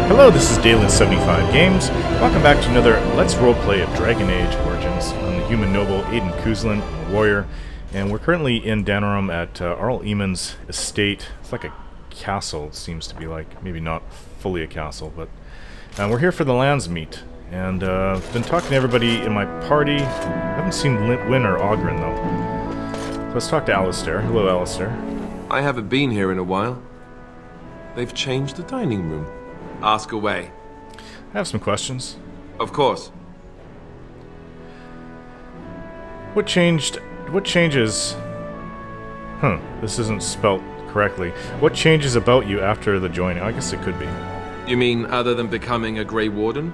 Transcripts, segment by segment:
Hello, this is Dalen75 Games. Welcome back to another Let's Roleplay of Dragon Age Origins. I'm the human noble Aiden Kuzlin, a warrior, and we're currently in Danarum at Arl Eamon's estate. It's like a castle, it seems to be like. Maybe not fully a castle, but we're here for the Landsmeet. And I've been talking to everybody in my party. I haven't seen Win or Ogron, though. So let's talk to Alister. Hello, Alister. I haven't been here in a while. They've changed the dining room. Ask away. I have some questions. Of course. What changes... this isn't spelt correctly. What changes about you after the joining? I guess it could be. You mean other than becoming a Grey Warden?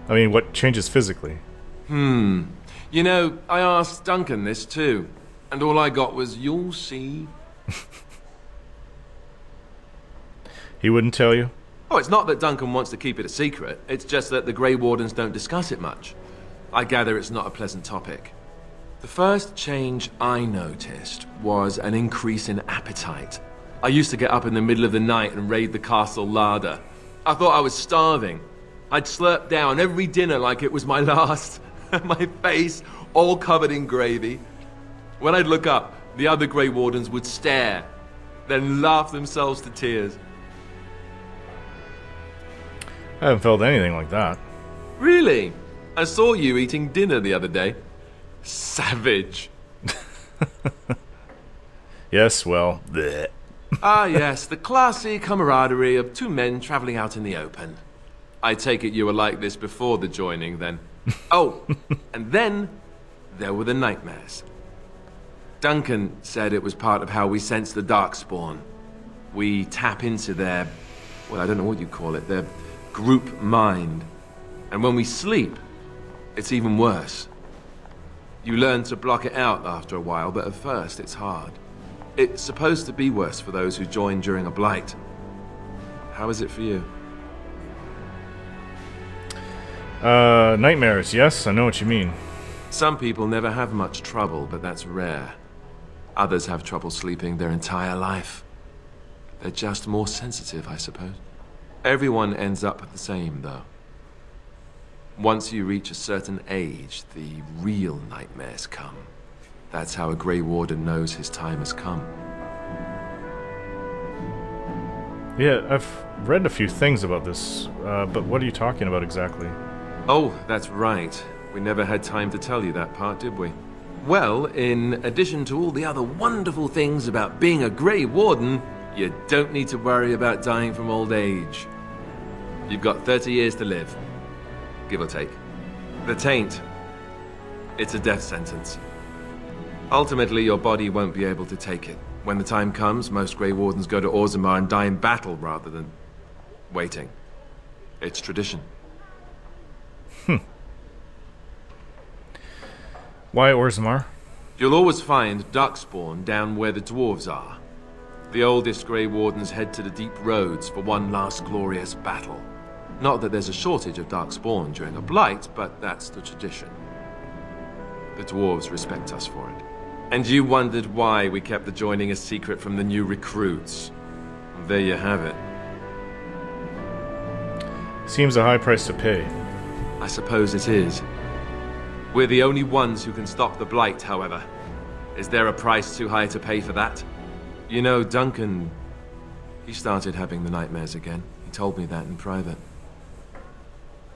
I mean, what changes physically? You know, I asked Duncan this too, and all I got was, "You'll see." He wouldn't tell you? Oh, it's not that Duncan wants to keep it a secret. It's just that the Grey Wardens don't discuss it much. I gather it's not a pleasant topic. The first change I noticed was an increase in appetite. I used to get up in the middle of the night and raid the castle larder. I thought I was starving. I'd slurp down every dinner like it was my last. My face all covered in gravy. When I'd look up, the other Grey Wardens would stare, then laugh themselves to tears. I haven't felt anything like that. Really? I saw you eating dinner the other day. Savage. Yes, well, bleh. Ah yes, the classy camaraderie of two men traveling out in the open. I take it you were like this before the joining, then. Oh, and then there were the nightmares. Duncan said it was part of how we sense the Darkspawn. We tap into their, well, I don't know what you call it, their group mind. And when we sleep, it's even worse. You learn to block it out after a while, but at first it's hard. It's supposed to be worse for those who join during a blight. How is it for you? Nightmares, yes, I know what you mean. Some people never have much trouble, but that's rare. Others have trouble sleeping their entire life. They're just more sensitive, I suppose. Everyone ends up the same, though. Once you reach a certain age, the real nightmares come. That's how a Grey Warden knows his time has come. Yeah, I've read a few things about this, but what are you talking about exactly? Oh, that's right. We never had time to tell you that part, did we? Well, in addition to all the other wonderful things about being a Grey Warden, you don't need to worry about dying from old age. You've got 30 years to live, give or take. The taint, it's a death sentence. Ultimately, your body won't be able to take it. When the time comes, most Grey Wardens go to Orzammar and die in battle rather than waiting. It's tradition. Why Orzammar? You'll always find Darkspawn down where the dwarves are. The oldest Grey Wardens head to the deep roads for one last glorious battle. Not that there's a shortage of Darkspawn during a blight, but that's the tradition. The dwarves respect us for it. And you wondered why we kept the joining a secret from the new recruits. There you have it. Seems a high price to pay. I suppose it is. We're the only ones who can stop the blight, however. Is there a price too high to pay for that? You know, Duncan, he started having the nightmares again. He told me that in private.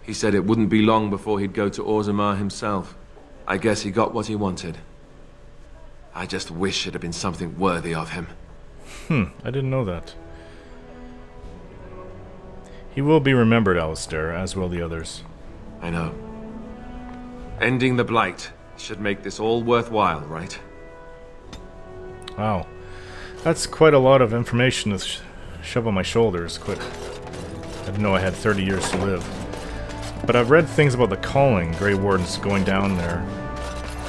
He said it wouldn't be long before he'd go to Orzammar himself. I guess he got what he wanted. I just wish it had been something worthy of him. I didn't know that. He will be remembered, Alister, as will the others. I know. Ending the blight should make this all worthwhile, right? Wow. That's quite a lot of information to shove on my shoulders. I didn't know I had 30 years to live. But I've read things about the calling, Grey Wardens going down there.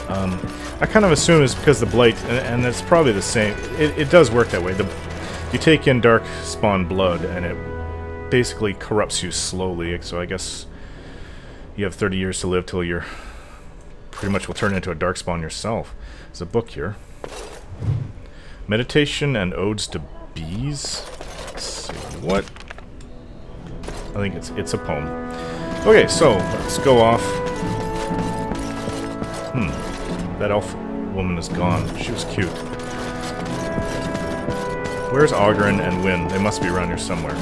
I kind of assume it's because the blight, and it's probably the same. It does work that way. You take in Darkspawn blood, and it basically corrupts you slowly. So I guess you have 30 years to live till you're pretty much will turn into a Darkspawn yourself. There's a book here. Meditation and Odes to bees. Let's see, what? I think it's a poem. Okay, so let's go off. That elf woman is gone. She was cute. Where's Ogron and Wynn? They must be around here somewhere.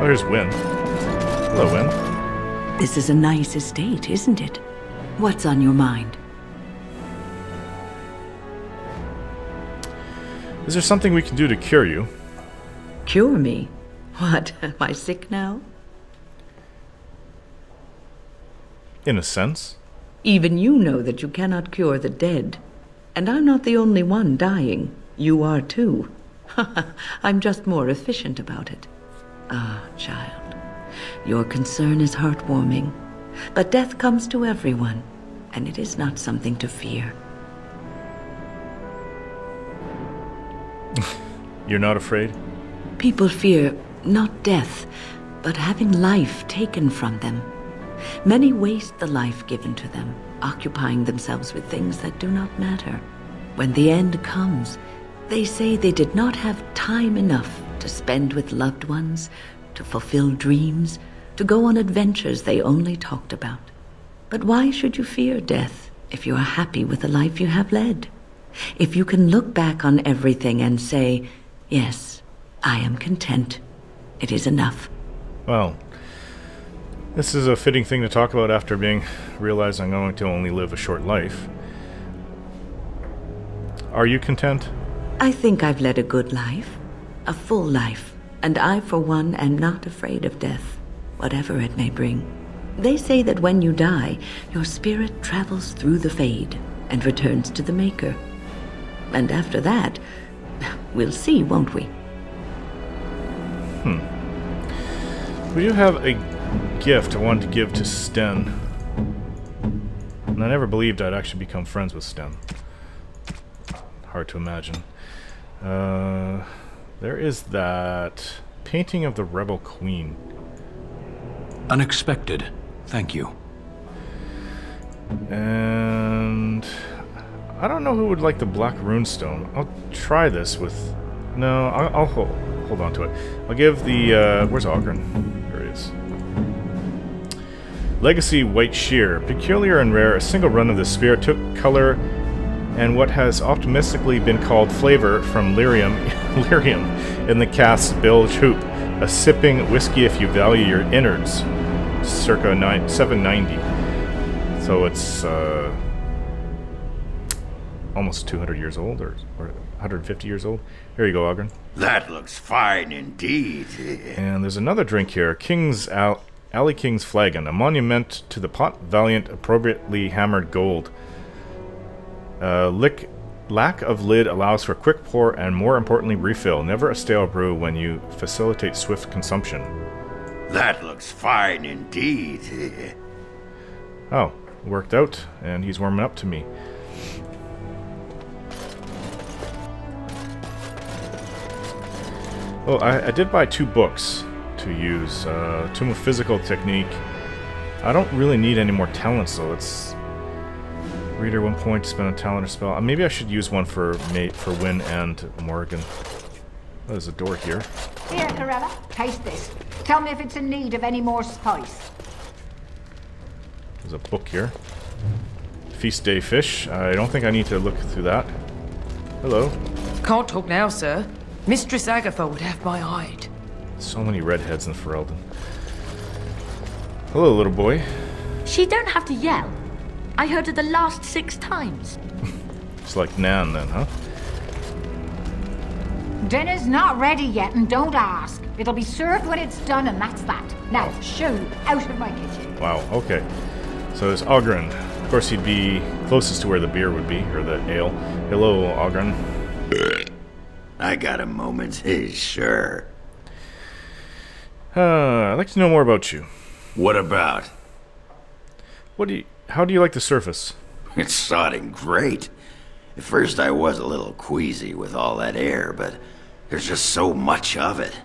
Oh, here's Wynn. Hello, Wynn. This is a nice estate, isn't it? What's on your mind? Is there something we can do to cure you? Cure me? What, am I sick now? In a sense. Even you know that you cannot cure the dead. And I'm not the only one dying. You are too. I'm just more efficient about it. Ah, child. Your concern is heartwarming. But death comes to everyone, and it is not something to fear. You're not afraid? People fear not death, but having life taken from them. Many waste the life given to them, occupying themselves with things that do not matter. When the end comes, they say they did not have time enough to spend with loved ones, to fulfill dreams, to go on adventures they only talked about. But why should you fear death if you are happy with the life you have led? If you can look back on everything and say, yes, I am content. It is enough. Well, this is a fitting thing to talk about after realizing I'm going to only live a short life. Are you content? I think I've led a good life, a full life, and I, for one, am not afraid of death, whatever it may bring. They say that when you die, your spirit travels through the fade and returns to the Maker. And after that, we'll see, won't we? We do have a gift I wanted to give to Sten. And I never believed I'd actually become friends with Sten. Hard to imagine. There is that painting of the Rebel Queen. Unexpected. Thank you. And I don't know who would like the black runestone. I'll try this with... No, I'll hold on to it. I'll give the... where's Ogron? There he is. Legacy White Sheer. Peculiar and rare, a single run of the spear took color and what has optimistically been called flavor from lyrium in the cast's bilge hoop. A sipping whiskey if you value your innards. Circa 790. So it's almost 200 years old, or 150 years old. Here you go, Ogron. That looks fine indeed. And there's another drink here. Alley King's Flagon, a monument to the pot valiant, appropriately hammered gold. Lack of lid allows for quick pour and, more importantly, refill. Never a stale brew when you facilitate swift consumption. That looks fine indeed. Oh, worked out, and he's warming up to me. Oh, I did buy 2 books to use. Tomb of Physical Technique. I don't really need any more talents, though. It's reader 1 point to spend a talent or spell. Maybe I should use one for Wynn and Morgan. Oh, there's a door here. Here, Corella, taste this. Tell me if it's in need of any more spice. There's a book here. Feast Day Fish. I don't think I need to look through that. Hello. Can't talk now, sir. Mistress Agatha would have my hide. So many redheads in Ferelden. Hello, little boy. She don't have to yell. I heard her the last 6 times. It's like Nan then, huh? Dinner's not ready yet, and don't ask. It'll be served when it's done, and that's that. Now, shoo, out of my kitchen. Wow, okay. So there's Ogron. Of course, he'd be closest to where the beer would be, or the ale. Hello, Ogron. I got a moment, sure. I'd like to know more about you. What about? How do you like the surface? It's sodding great. At first I was a little queasy with all that air, but there's just so much of it.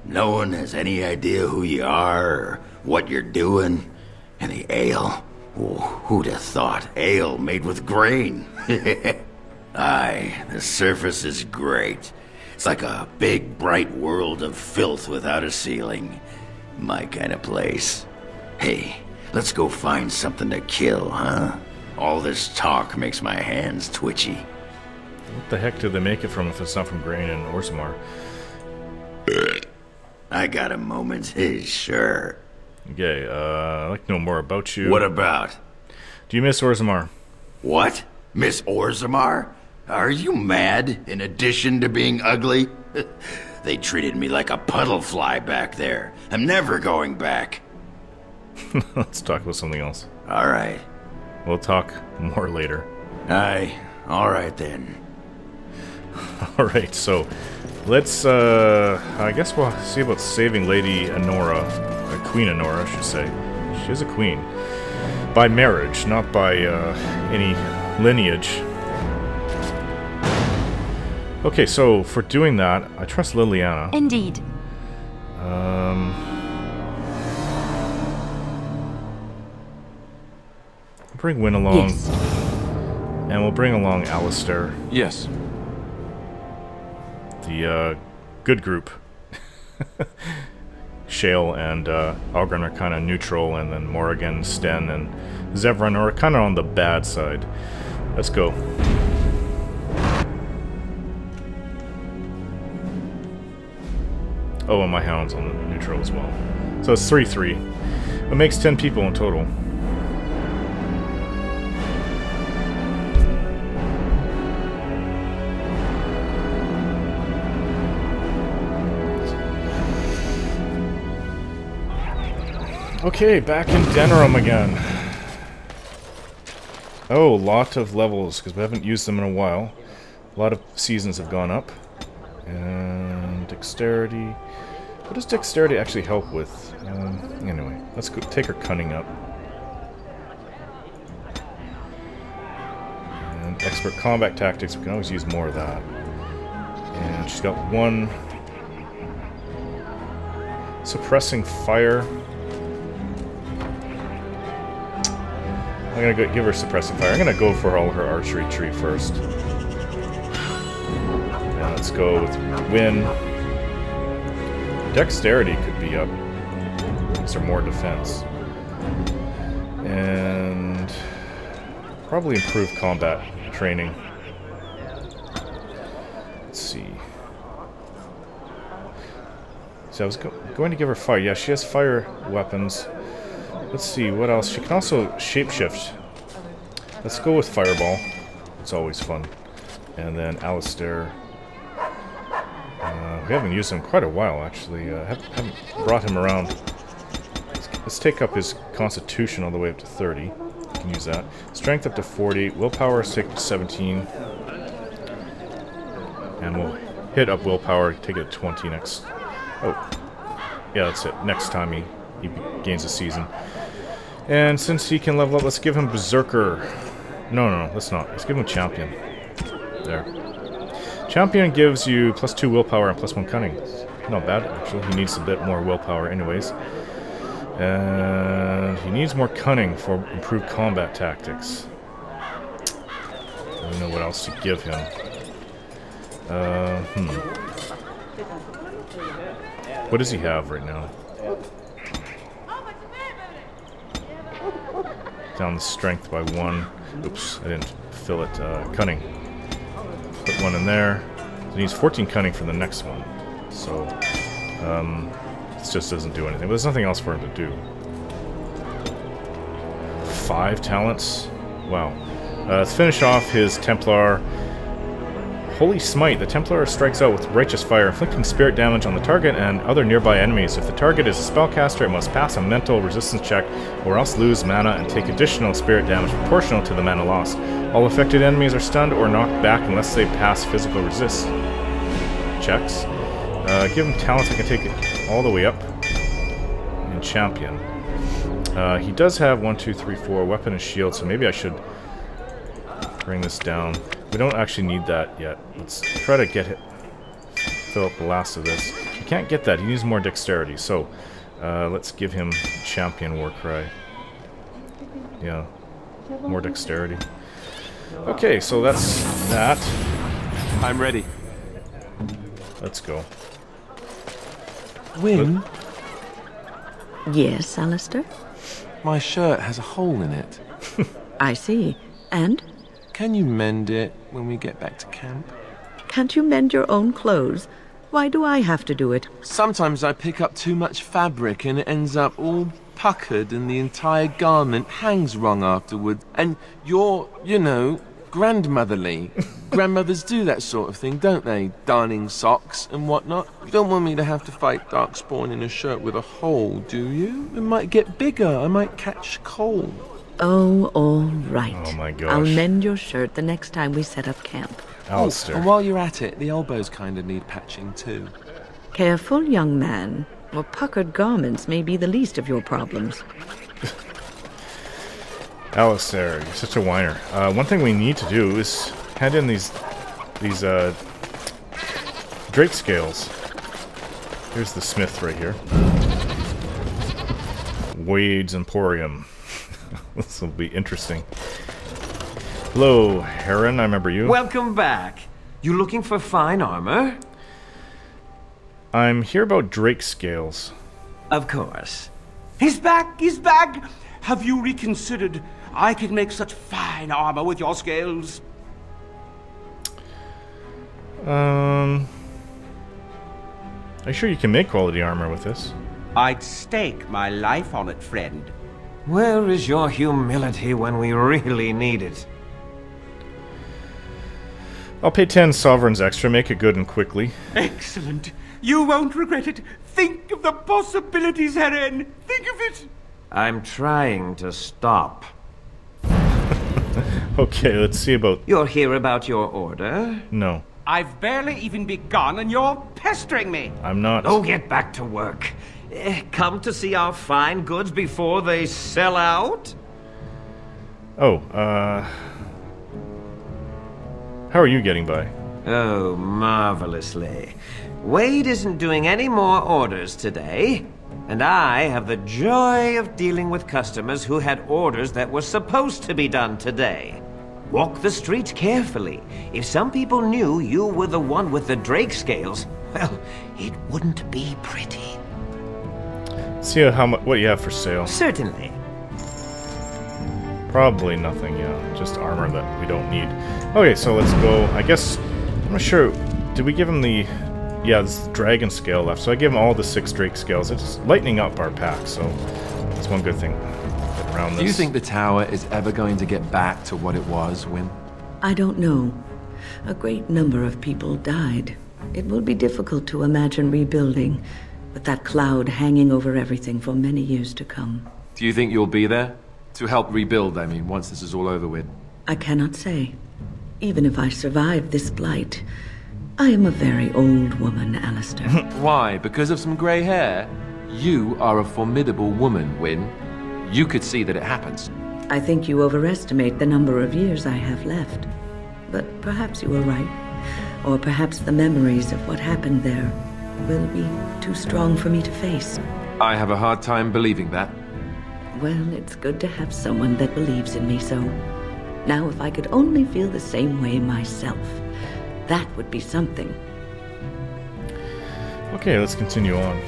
No one has any idea who you are or what you're doing. And the ale, oh, who'd have thought ale made with grain? Aye, the surface is great. It's like a big, bright world of filth without a ceiling. My kind of place. Hey, let's go find something to kill, huh? All this talk makes my hands twitchy. What the heck did they make it from if it's not from Grain and Orzammar? I got a moment, sure. Okay, I'd like to know more about you. What about? Do you miss Orzammar? What? Miss Orzammar? Are you mad, in addition to being ugly? They treated me like a puddle fly back there. I'm never going back. Let's talk about something else. Alright. We'll talk more later. Aye, alright then. Alright, so let's, I guess we'll see about saving Lady Honora, Queen Honora, I should say. She is a queen. By marriage, not by, any lineage. Okay, so for doing that, I trust Liliana. Indeed. Bring Wynn along. Yes. And we'll bring along Alister. Yes. The, good group. Shale and, Ogron are kind of neutral, and then Morrigan, Sten, and Zevran are kind of on the bad side. Let's go. Oh, and my hound's on the neutral as well. So it's 3-3. It makes 10 people in total. Okay, back in Denerim again. Oh, lot of levels, because we haven't used them in a while. A lot of seasons have gone up. And dexterity. What does dexterity actually help with? Anyway, let's go take her cunning up. And expert combat tactics, we can always use more of that. And she's got one suppressing fire. I'm gonna go give her suppressing fire. I'm gonna go for all her archery tree first. And let's go with Wynn. Dexterity could be up. Gives her more defense. And probably improve combat training. Let's see. So I was going to give her fire. Yeah, she has fire weapons. Let's see, what else? She can also shapeshift. Let's go with Fireball. It's always fun. And then Alister. We haven't used him in quite a while, actually. Haven't brought him around. Let's take up his Constitution all the way up to 30. You can use that. Strength up to 40. Willpower is taken to 17. And we'll hit up Willpower, take it to 20 next. Oh. Yeah, that's it. Next time he gains a season. And since he can level up, let's give him Berserker. No, let's not. Let's give him Champion. There. Champion gives you +2 willpower and +1 cunning. Not bad, actually. He needs a bit more willpower anyways. And he needs more cunning for improved combat tactics. I don't know what else to give him. What does he have right now? Down the strength by 1. Oops, I didn't fill it. Cunning. Put 1 in there. He needs 14 cunning for the next one. So, this just doesn't do anything. But there's nothing else for him to do. 5 talents? Wow. Let's finish off his Templar. Holy Smite. The Templar strikes out with Righteous Fire, inflicting spirit damage on the target and other nearby enemies. If the target is a spellcaster, it must pass a mental resistance check, or else lose mana and take additional spirit damage proportional to the mana lost. All affected enemies are stunned or knocked back unless they pass physical resist checks. Give him talents. I can take it all the way up. And Champion. He does have 1, 2, 3, 4 weapon and shield, so maybe I should bring this down. We don't actually need that yet. Let's try to get it. Fill up the last of this. He can't get that. He needs more dexterity. So let's give him Champion Warcry. Yeah, more dexterity. Okay, so that's that. I'm ready. Let's go. Win? Yes, Alister? My shirt has a hole in it. I see. And? Can you mend it when we get back to camp? Can't you mend your own clothes? Why do I have to do it? Sometimes I pick up too much fabric and it ends up all puckered and the entire garment hangs wrong afterward. And you're, you know, grandmotherly. Grandmothers do that sort of thing, don't they? Darning socks and whatnot. You don't want me to have to fight Darkspawn in a shirt with a hole, do you? It might get bigger. I might catch cold. Oh, all right. Oh my gosh. I'll mend your shirt the next time we set up camp. Alister. And while you're at it, the elbows kind of need patching too. Careful, young man. Well, puckered garments may be the least of your problems. Alister, you're such a whiner. One thing we need to do is hand in these Drake scales. Here's the smith right here. Wade's Emporium. This will be interesting. Hello, Heron, I remember you. Welcome back. You looking for fine armor? I'm here about Drake scales. Of course. He's back! He's back! Have you reconsidered? I can make such fine armor with your scales. Are you sure you can make quality armor with this? I'd stake my life on it, friend. Where is your humility when we really need it? I'll pay 10 sovereigns extra, make it good and quickly. Excellent. You won't regret it. Think of the possibilities, Heron. Think of it. I'm trying to stop. Okay, let's see about... You're here about your order? No. I've barely even begun and you're pestering me. I'm not... Oh, get back to work. Come to see our fine goods before they sell out? Oh, how are you getting by? Oh, marvelously. Wade isn't doing any more orders today, and I have the joy of dealing with customers who had orders that were supposed to be done today. Walk the streets carefully. If some people knew you were the one with the Drake scales, well, it wouldn't be pretty. See how much what you have for sale. Certainly. Probably nothing, yeah. Just armor that we don't need. Okay, so let's go. I guess I'm not sure. Did we give him the... Yeah, this dragon scale left. So I give him all the 6 Drake scales. It's lightening up our pack, so that's one good thing. Get around this. Do you think the tower is ever going to get back to what it was, Win? I don't know. A great number of people died. It will be difficult to imagine rebuilding, with that cloud hanging over everything for many years to come. Do you think you'll be there? To help rebuild, I mean, once this is all over with. I cannot say. Even if I survive this blight, I am a very old woman, Alister. Why? Because of some grey hair? You are a formidable woman, Win. You could see that it happens. I think you overestimate the number of years I have left. But perhaps you are right. Or perhaps the memories of what happened there will be too strong for me to face. I have a hard time believing that. Well, it's good to have someone that believes in me so. Now, if I could only feel the same way myself, that would be something. Okay, let's continue on.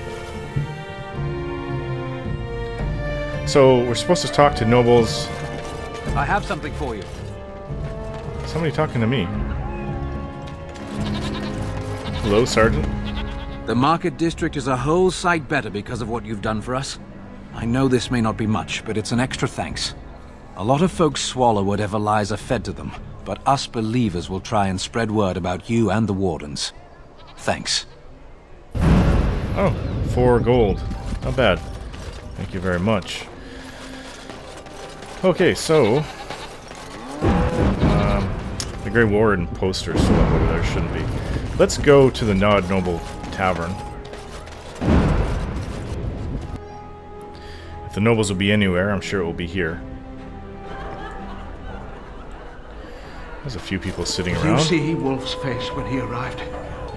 So, we're supposed to talk to nobles. I have something for you. Somebody talking to me. Hello, Sergeant? The market district is a whole sight better because of what you've done for us. I know this may not be much, but it's an extra thanks. A lot of folks swallow whatever lies are fed to them, but us believers will try and spread word about you and the Wardens. Thanks. Oh, 4 gold. Not bad. Thank you very much. Okay, so... the Grey Warden poster still up over there, shouldn't be. Let's go to the Nod Noble Tavern. If the nobles will be anywhere, I'm sure it will be here. There's a few people sitting around. You see Wolf's face when he arrived?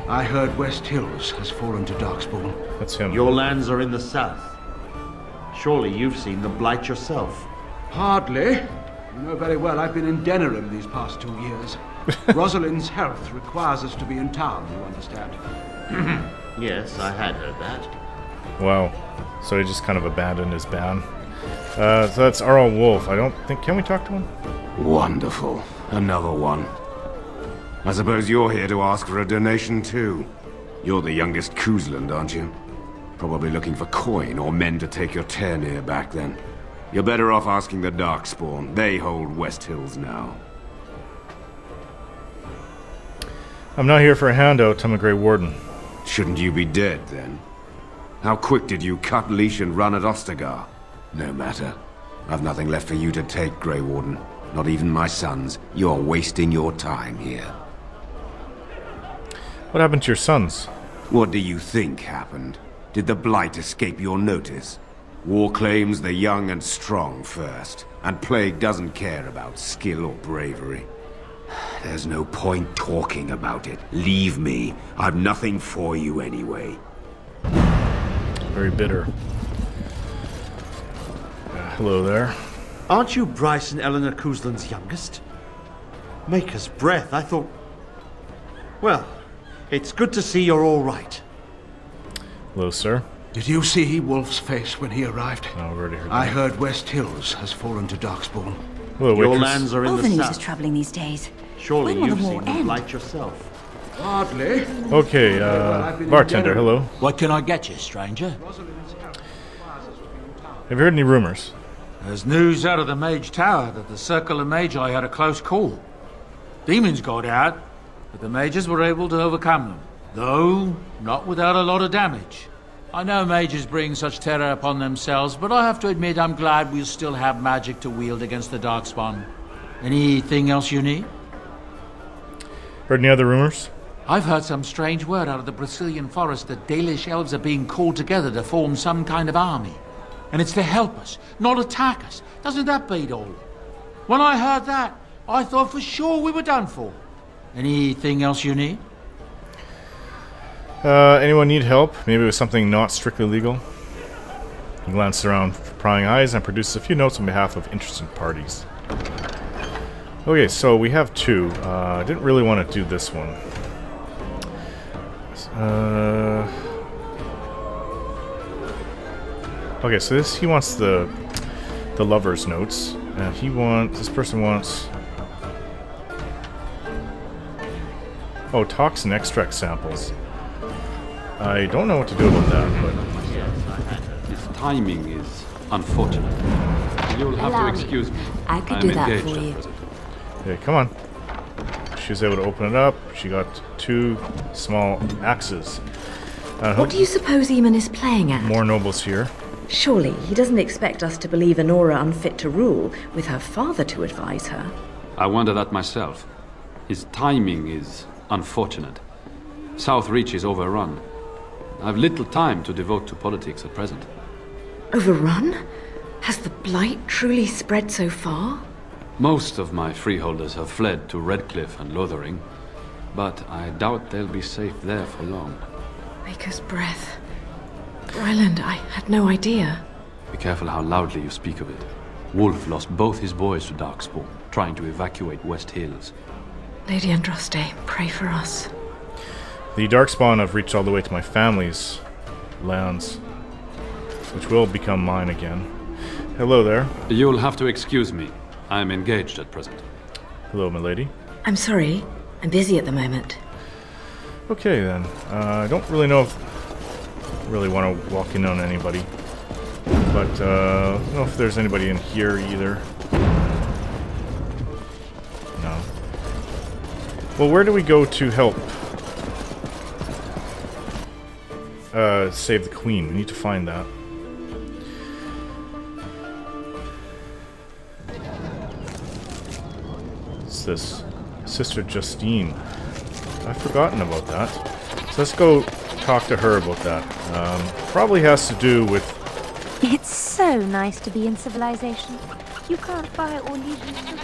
I heard West Hills has fallen to Darkspawn. That's him. Your lands are in the south. Surely you've seen the Blight yourself. Hardly. You know very well I've been in Denerim these past 2 years. Rosalind's health requires us to be in town, you understand. Yes, I had heard that. Wow. So he just kind of abandoned his band. So that's Arl Wolf. I don't think... Can we talk to him? Wonderful. Another one. I suppose you're here to ask for a donation too. You're the youngest Kuzland, aren't you? Probably looking for coin or men to take your Ternir back then. You're better off asking the Darkspawn. They hold West Hills now. I'm not here for a handout. I'm a Grey Warden. Shouldn't you be dead then? How quick did you cut leash and run at Ostagar? No matter. I've nothing left for you to take, Grey Warden. Not even my sons. You're wasting your time here. What happened to your sons? What do you think happened? Did the Blight escape your notice? War claims the young and strong first, and Plague doesn't care about skill or bravery. There's no point talking about it. Leave me. I've nothing for you anyway. Very bitter. Hello there. Aren't you Bryce and Eleanor Kuzland's youngest? Maker's breath, I thought... Well, it's good to see you're all right. Hello, sir. Did you see Wolf's face when he arrived? No, I've already heard I that. heard West Hills has fallen to Darkspawn. Hello, your waitress. lands are in All the the news south. is troubling these days. Surely When will you've the war seen the end? Blight yourself. Hardly. Okay, bartender, hello. What can I get you, stranger? Have you heard any rumors? There's news out of the Mage Tower that the Circle of Magi had a close call. Demons got out, but the mages were able to overcome them. Though, not without a lot of damage. I know mages bring such terror upon themselves, but I have to admit I'm glad we'll still have magic to wield against the Darkspawn. Anything else you need? Heard any other rumors? I've heard some strange word out of the Brazilian forest that Dalish elves are being called together to form some kind of army. And it's to help us, not attack us. Doesn't that beat all? When I heard that, I thought for sure we were done for. Anything else you need? Anyone need help? Maybe with something not strictly legal? He glanced around with prying eyes and produces a few notes on behalf of interested parties. Okay, so we have two. I didn't really want to do this one. Okay, so he wants the lover's notes, and this person wants... Oh, toxin extract samples. I don't know what to do about that, but... His timing is unfortunate. You'll have to excuse me. I could do that for you. Okay, come on. She was able to open it up. She got 2 small axes. What do you suppose Eamon is playing at? More nobles here. Surely he doesn't expect us to believe Honora unfit to rule, with her father to advise her. I wonder that myself. His timing is unfortunate. South Reach is overrun. I've little time to devote to politics at present. Overrun? Has the Blight truly spread so far? Most of my freeholders have fled to Redcliffe and Lothering, but I doubt they'll be safe there for long. Maker's breath. Ryland, I had no idea. Be careful how loudly you speak of it. Wolf lost both his boys to Darkspawn, trying to evacuate West Hills. Lady Andraste, pray for us. The Darkspawn have reached all the way to my family's lands, which will become mine again. Hello there. You'll have to excuse me. I'm engaged at present. Hello, milady. I'm sorry. I'm busy at the moment. Okay, then. I don't really know if I really want to walk in on anybody. But, I don't know if there's anybody in here either. No. Well, where do we go to help? Save the queen. We need to find that. What's this? Sister Justine. I've forgotten about that. So let's go talk to her about that. Probably has to do with... It's so nice to be in civilization. You can't buy or leave anywhere.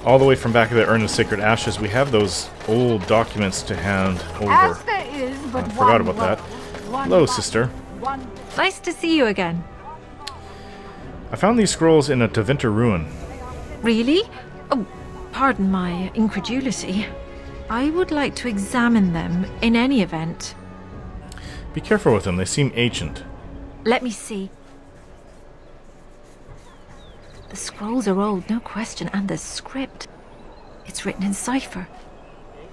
All the way from back of the Urn of Sacred Ashes, we have those old documents to hand over. As there is, but I forgot about that. Hello, sister. Nice to see you again. I found these scrolls in a Tevinter ruin. Really? Oh, pardon my incredulity. I would like to examine them in any event. Be careful with them, they seem ancient. Let me see. The scrolls are old, no question, and the script. It's written in cipher.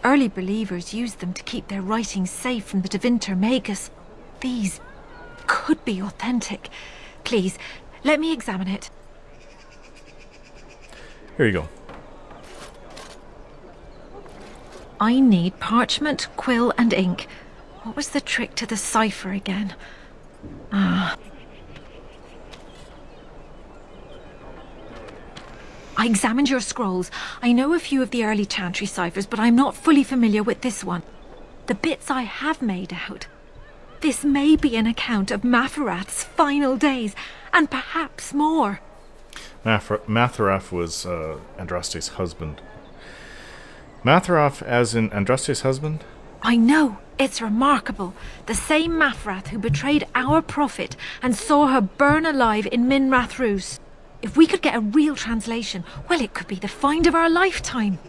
Early believers used them to keep their writings safe from the Devinter Magus. These could be authentic. Please, let me examine it. Here you go. I need parchment, quill, and ink. What was the trick to the cipher again? Ah. I examined your scrolls. I know a few of the early Chantry ciphers, but I'm not fully familiar with this one. The bits I have made out. This may be an account of Matherath's final days, and perhaps more. Matherath was Andraste's husband. Matherath as in Andraste's husband? I know. It's remarkable. The same Matherath who betrayed our prophet and saw her burn alive in Minrath Rus. If we could get a real translation, well, it could be the find of our lifetime.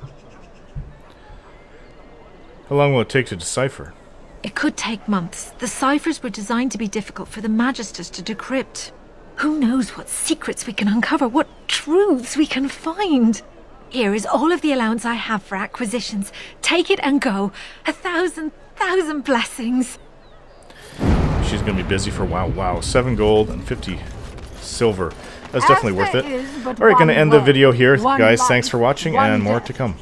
How long will it take to decipher? It could take months. The ciphers were designed to be difficult for the Magisters to decrypt. Who knows what secrets we can uncover, what truths we can find. Here is all of the allowance I have for acquisitions. Take it and go. 1,000 blessings. She's going to be busy for a while. Wow, 7 gold and 50 silver. That's definitely worth it. Alright, going to end the video here, guys. Thanks for watching, and more to come.